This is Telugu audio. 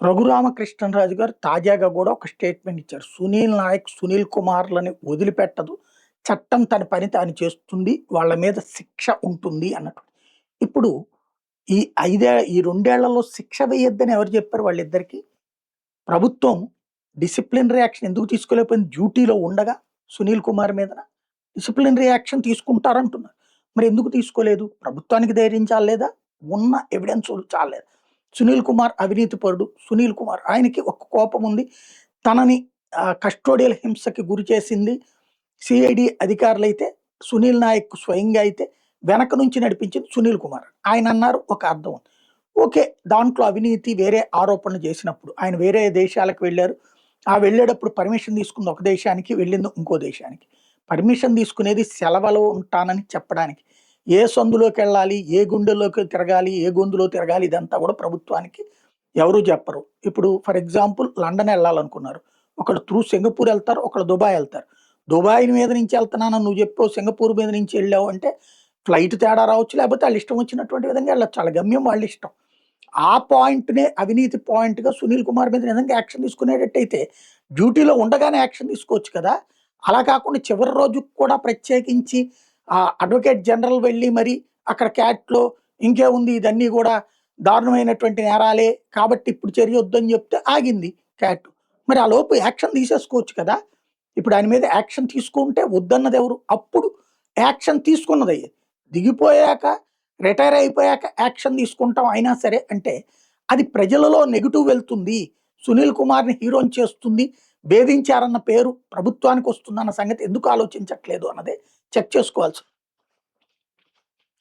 రఘురామకృష్ణరాజు గారు తాజాగా కూడా ఒక స్టేట్మెంట్ ఇచ్చారు. సునీల్ నాయక్, సునీల్ కుమార్‌లని వదిలిపెట్టదు. చట్టం తన పని తాను చేస్తుంది. వాళ్ళ మీద శిక్ష ఉంటుంది అన్నట్టు. ఇప్పుడు ఈ ఈ 2 ఏళ్లలో శిక్ష వేయొద్దని ఎవరు చెప్పారు వాళ్ళిద్దరికీ? ప్రభుత్వం డిసిప్లినరీ యాక్షన్ ఎందుకు తీసుకోలేకపోయింది? డ్యూటీలో ఉండగా సునీల్ కుమార్ మీదన. డిసిప్లినరీ యాక్షన్ తీసుకుంటారంటున్నారు. మరి ఎందుకు తీసుకోలేదు? ప్రభుత్వానికి ధైర్యం చాల్లేదా? ఉన్న ఎవిడెన్సులు చాల్లేదా? సునీల్ కుమార్ అవినీతిపరుడు. సునీల్ కుమార్ ఆయనకి ఒక కోపం ఉంది. తనని కస్టోడియల్ హింసకి గురి చేసింది సిఐడి అధికారులైతే, సునీల్ నాయక్ స్వయంగా అయితే వెనక నుంచి నడిపించింది సునీల్ కుమార్. ఆయన అన్నారు ఒక అర్థం ఉంది. ఓకే. దాంట్లో అవినీతి వేరే ఆరోపణలు చేసినప్పుడు ఆయన వేరే దేశాలకు వెళ్లారు. ఆ వెళ్ళేటప్పుడు పర్మిషన్ తీసుకుంది ఒక దేశానికి, వెళ్ళింది ఇంకో దేశానికి. పర్మిషన్ తీసుకునేది సెలవులో ఉంటానని చెప్పడానికి. ఏ సందులోకెళ్ళాలి, ఏ గుండెల్లోకి తిరగాలి, ఏ గొంతులో తిరగాలి ఇదంతా కూడా ప్రభుత్వానికి ఎవరు చెప్పరు. ఇప్పుడు ఫర్ ఎగ్జాంపుల్ లండన్ ఎళ్ళాలనుకున్నారు. ఒకళ్ళు త్రూ సింగపూర్ ఎళ్తారు, ఒకళ్ళు దుబాయ్ ఎళ్తారు. దుబాయ్ మీద నుంచి ఎళ్తున్నానని నువ్వు చెప్పావు, సింగపూర్ మీద నుంచి ఎళ్ళావు అంటే ఫ్లైట్ తేడా రావచ్చు, లేకపోతే ఆళ్ళ ఇష్టం వచ్చినటువంటి విధంగా ఎళ్ళొచ్చు. ఆళ్ళ గమ్యం వాళ్ళ ఇష్టం. ఆ పాయింట్‌నే అవినీతి పాయింట్‌గా సునీల్ కుమార్ మీద నిజంగా యాక్షన్ తీసుకునేటట్టయితే డ్యూటీలో ఉండగానే యాక్షన్ తీసుకోవచ్చు కదా! అలా కాకుండా చివరి రోజుకి కూడా ప్రత్యేకించి అడ్వకేట్ జనరల్ వెళ్ళి మరి అక్కడ క్యాట్‌లో ఇంకేముంది ఇదన్నీ గూడా దారుణమైనటువంటి నేరాలే కాబట్టి ఇప్పుడు చర్యొద్దని చెప్తే ఆగింది క్యాట్. మరి ఆ లోపు యాక్షన్ తీసేసుకోవచ్చు కదా! ఇప్పుడు ఆయన మీద యాక్షన్ తీసుకుంటే వద్దన్నదెవరు? అప్పుడు యాక్షన్ తీసుకున్నదయ్యేది. దిగిపోయాక, రిటైర్ అయిపోయాక యాక్షన్ తీసుకుంటాం అయినా సరే అంటే, అది ప్రజలలో నెగెటివ్ వెళ్తుంది. సునీల్ కుమార్‌ని హీరోని చేస్తుంది. వేధించారన్న పేరు ప్రభుత్వానికొస్తుందన్న సంగతి ఎందుకు ఆలోచించట్లేదు అన్నదే చెక్ చేసుకోవాల్సి